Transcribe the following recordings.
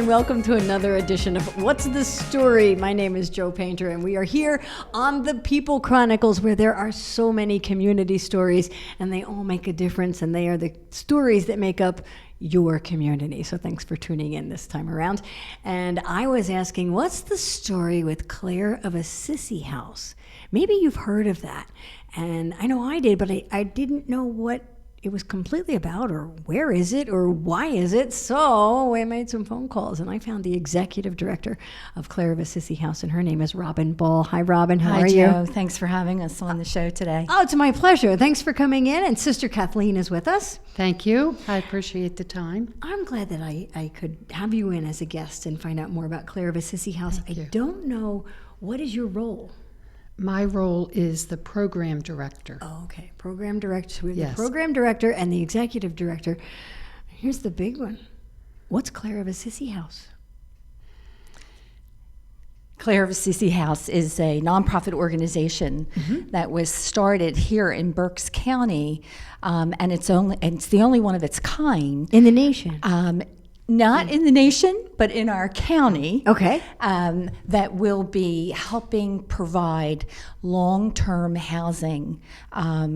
Welcome to another edition of What's the Story? My name is Joe Painter, and we are here on the People Chronicles, where there are so many community stories, and they all make a difference, and they are the stories that make up your community. So thanks for tuning in this time around. And I was asking, what's the story with Clare of Assisi House? Maybe you've heard of that. And I know I did, but I didn't know what it was completely about, or where is it, or why is it? So I made some phone calls, and I found the executive director of Clare of Assisi House, and her name is Robin Ball. Hi, Robin. How are you? Hi, Joe. Thanks for having us on the show today. Oh, it's my pleasure. Thanks for coming in. And Sister Kathleen is with us. Thank you. I appreciate the time. I'm glad that I could have you in as a guest and find out more about Clare of Assisi House. Thank you. Don't know, what is your role? My role is the program director. Oh, okay. Program director. So we have Yes. the program director and the executive director. Here's the big one. What's Clare of Assisi House? Clare of Assisi House is a nonprofit organization that was started here in Berks County, and it's the only one of its kind. In the nation. Not in the nation, but in our county. Okay. That will be helping provide long-term housing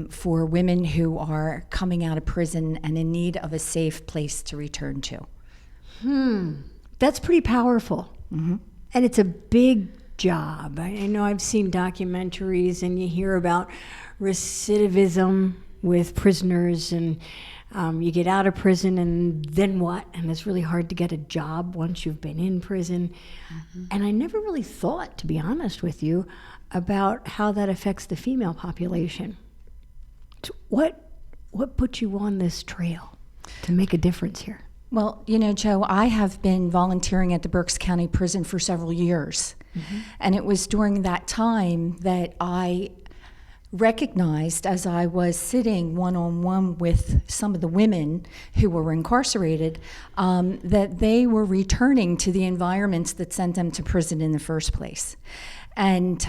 for women who are coming out of prison and in need of a safe place to return to. That's pretty powerful. Mm-hmm. And it's a big job. I know I've seen documentaries, and you hear about recidivism with prisoners, and you get out of prison, and then what? And it's really hard to get a job once you've been in prison. Mm-hmm. And I never really thought, to be honest with you, about how that affects the female population. So what put you on this trail to make a difference here? Well, you know, Joe, I have been volunteering at the Berks County Prison for several years. Mm-hmm. And it was during that time that I recognized, as I was sitting one-on-one with some of the women who were incarcerated, that they were returning to the environments that sent them to prison in the first place. And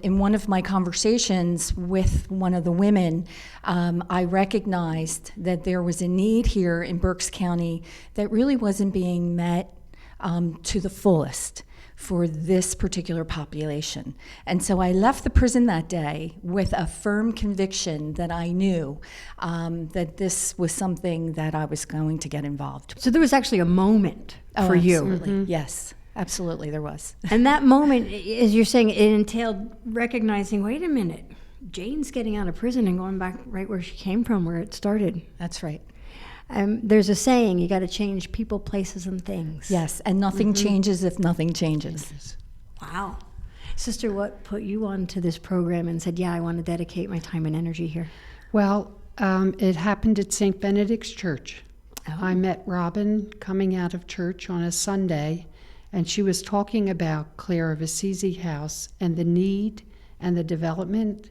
in one of my conversations with one of the women, I recognized that there was a need here in Berks County that really wasn't being met to the fullest for this particular population. And so I left the prison that day with a firm conviction that I knew that this was something that I was going to get involved with. So there was actually a moment for you. Absolutely. Mm-hmm. Yes, absolutely there was. And that moment, as you're saying, it entailed recognizing, wait a minute, Jane's getting out of prison and going back right where she came from, where it started. That's right. There's a saying, you got to change people, places, and things. Yes, and nothing changes if nothing changes. Wow. Sister, what put you onto this program and said, yeah, I want to dedicate my time and energy here? Well, it happened at St. Benedict's Church. Oh. I met Robin coming out of church on a Sunday, and she was talking about Clare of Assisi House and the need and the development,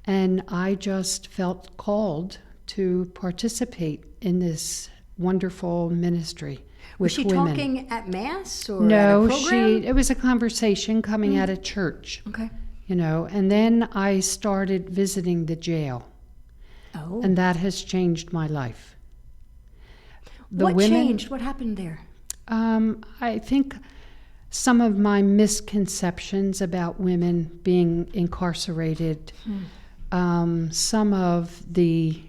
and I just felt called to participate in this wonderful ministry with was she women. Talking at Mass or no, at a program? it was a conversation coming out of church. Okay. You know, and then I started visiting the jail. Oh. And that has changed my life. What changed? What happened there? I think some of my misconceptions about women being incarcerated, some of the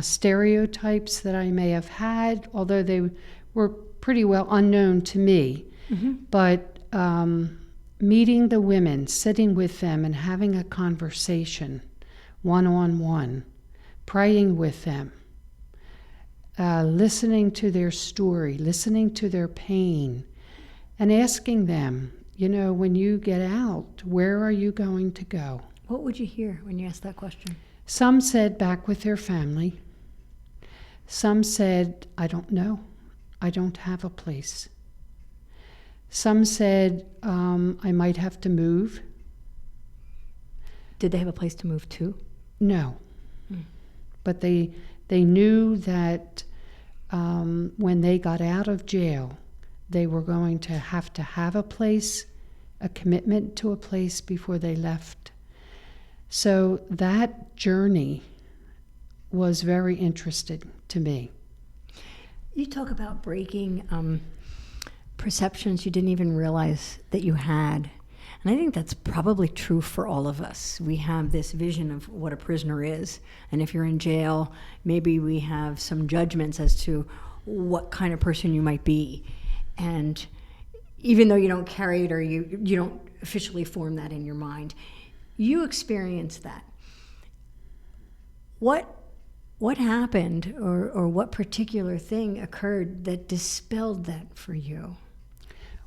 stereotypes that I may have had, although they were pretty well unknown to me. Mm-hmm. But meeting the women, sitting with them and having a conversation one-on-one, praying with them, listening to their story, listening to their pain, and asking them, you know, when you get out, where are you going to go? What would you hear when you asked that question? Some said back with their family. Some said, I don't know. I don't have a place. Some said, I might have to move. Did they have a place to move to? No. But they knew that when they got out of jail, they were going to have a place, a commitment to a place before they left. So that journey was very interesting to me. You talk about breaking perceptions you didn't even realize that you had. And I think that's probably true for all of us. We have this vision of what a prisoner is. And if you're in jail, maybe we have some judgments as to what kind of person you might be. And even though you don't carry it or you don't officially form that in your mind, you experience that. What happened or what particular thing occurred that dispelled that for you?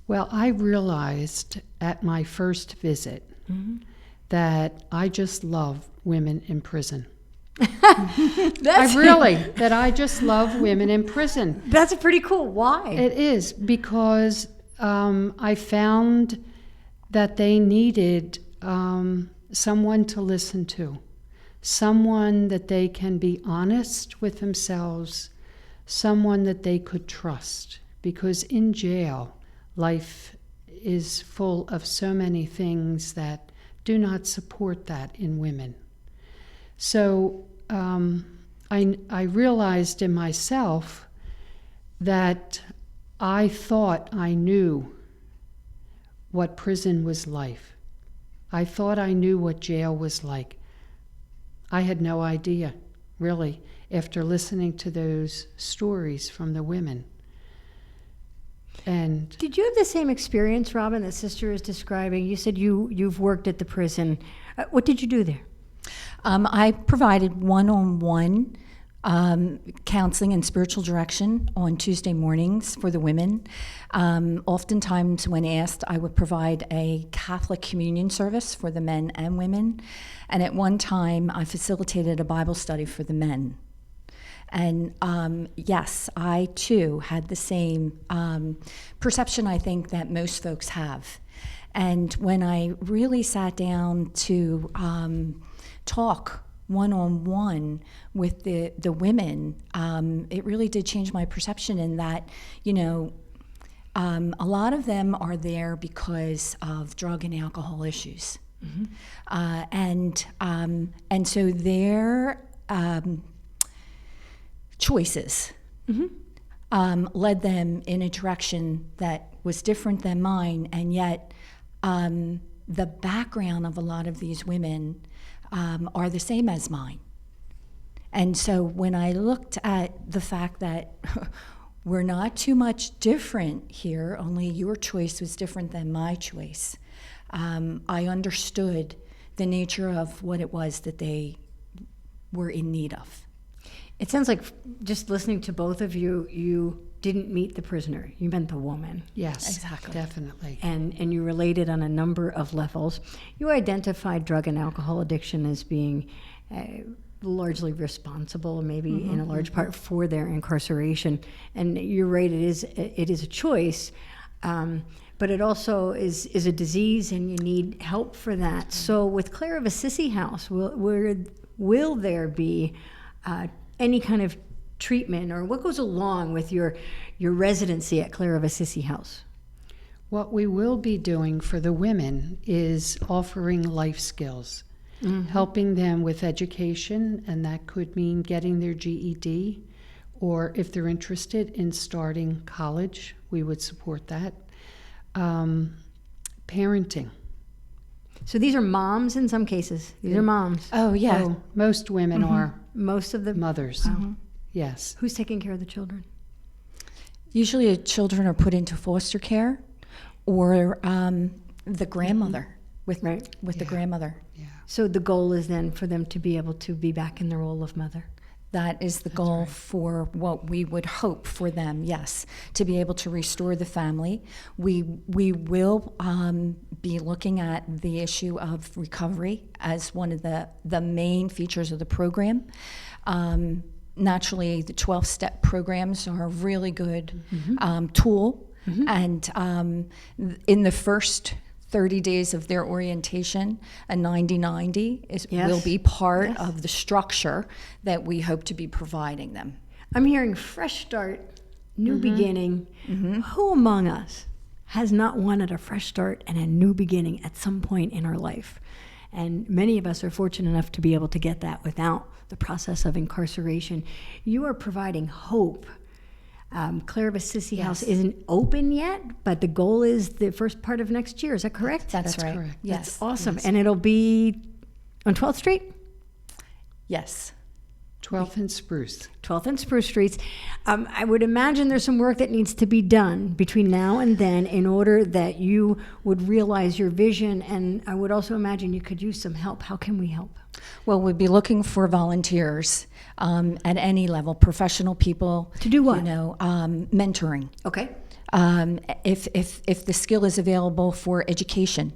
Well, I realized at my first visit that I just love women in prison. I just love women in prison. That's pretty cool. Why? It is because I found that they needed someone to listen to, someone that they can be honest with themselves, someone that they could trust. Because in jail, life is full of so many things that do not support that in women. So I realized in myself that I thought I knew what prison was like. I thought I knew what jail was like. I had no idea, really, after listening to those stories from the women. And did you have the same experience, Robin, that Sister is describing? You said you've worked at the prison. What did you do there? I provided one-on-one counseling and spiritual direction on Tuesday mornings for the women. Oftentimes when asked, I would provide a Catholic communion service for the men and women. And at one time, I facilitated a Bible study for the men. And yes, I too had the same perception, I think, that most folks have. And when I really sat down to talk one-on-one with the women, it really did change my perception in that, a lot of them are there because of drug and alcohol issues. And so their choices led them in a direction that was different than mine, and yet the background of a lot of these women are the same as mine. And so when I looked at the fact that we're not too much different here, only your choice was different than my choice, I understood the nature of what it was that they were in need of. It sounds like, just listening to both of you, you didn't meet the prisoner. You meant the woman. yes, Exactly. definitely. And you related on a number of levels. You identified drug and alcohol addiction as being largely responsible, maybe in a large part, for their incarceration. And you're right, it is a choice, but it also is a disease, and you need help for that. So with Clare of Assisi House, will there be any kind of treatment, or what goes along with your residency at Clare of Assisi House? What we will be doing for the women is offering life skills, helping them with education, and that could mean getting their GED, or if they're interested in starting college, we would support that. Parenting. So these are moms in some cases. These are moms. Oh, yeah. Oh, most women are Most of the mothers. Yes. Who's taking care of the children? Usually the children are put into foster care, or the grandmother, with the grandmother. Yeah. So the goal is then for them to be able to be back in the role of mother. That is the goal for what we would hope for them, yes, to be able to restore the family. We will be looking at the issue of recovery as one of the main features of the program. naturally, the 12-step programs are a really good tool. And in the first 30 days of their orientation, a 90-90 will be part of the structure that we hope to be providing them. I'm hearing fresh start, new beginning. Who among us has not wanted a fresh start and a new beginning at some point in our life? And many of us are fortunate enough to be able to get that without the process of incarceration. You are providing hope. Clare of Assisi House isn't open yet, but the goal is the first part of next year. Is that correct? That's right. correct. Yes. That's awesome. Yes. And it'll be on 12th Street? Yes. 12th and Spruce. 12th and Spruce Streets. I would imagine there's some work that needs to be done between now and then in order that you would realize your vision. And I would also imagine you could use some help. How can we help? Well, we'd be looking for volunteers at any level, professional people. To do what? Mentoring. Okay. If the skill is available for education,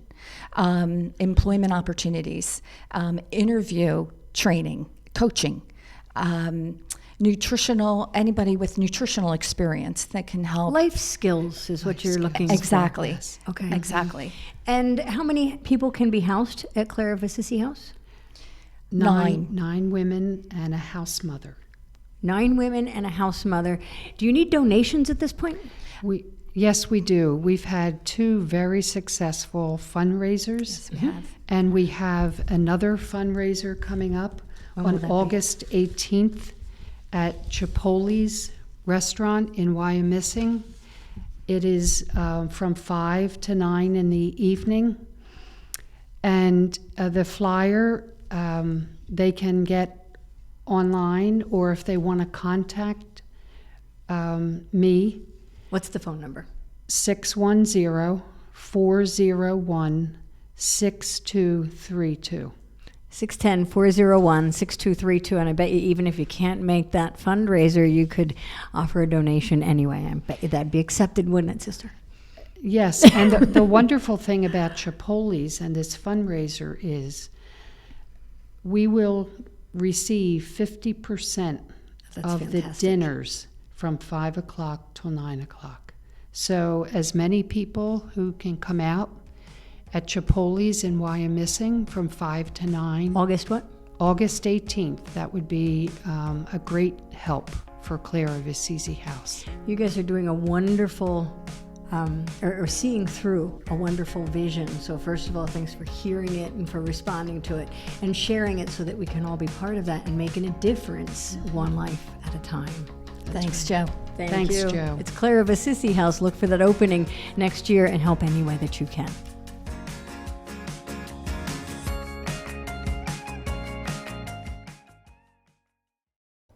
employment opportunities, interview training, coaching, anybody with nutritional experience that can help. Life skills is what you're looking for. Exactly. Yes. Okay. Exactly. And how many people can be housed at Clare of Assisi House? 9. 9 women and a house mother. 9 women and a house mother. Do you need donations at this point? Yes, we do. We've had 2 very successful fundraisers. Yes, we have. And we have another fundraiser coming up When will on that be? August 18th at Chipotle's restaurant in Wyomissing. It is from 5 to 9 in the evening. And the flyer, they can get online, or if they want to contact me, What's the phone number? 610-401-6232. 610-401-6232. And I bet you even if you can't make that fundraiser, you could offer a donation anyway. I bet you that'd be accepted, wouldn't it, sister? Yes, and the wonderful thing about Chipotle's and this fundraiser is we will receive 50% That's of the fantastic. dinners from 5 o'clock till 9 o'clock. So as many people who can come out at Chipotle's in Wyomissing from 5 to 9. August what? August 18th, that would be a great help for Clare of Assisi House. You guys are doing a wonderful, or seeing through a wonderful vision. So first of all, thanks for hearing it and for responding to it and sharing it so that we can all be part of that and making a difference one life at a time. Thanks, Joe. Thanks, you. Joe. It's Clare of Assisi House. Look for that opening next year and help any way that you can.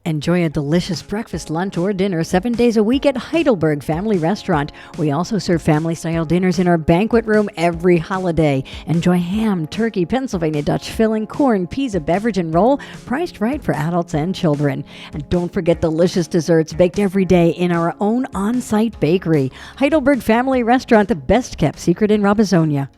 Enjoy a delicious breakfast, lunch, or dinner 7 days a week at Heidelberg Family Restaurant. We also serve family-style dinners in our banquet room every holiday. Enjoy ham, turkey, Pennsylvania Dutch filling, corn, pizza, beverage, and roll, priced right for adults and children. And don't forget delicious desserts baked every day in our own on-site bakery. Heidelberg Family Restaurant, the best-kept secret in Robisonia.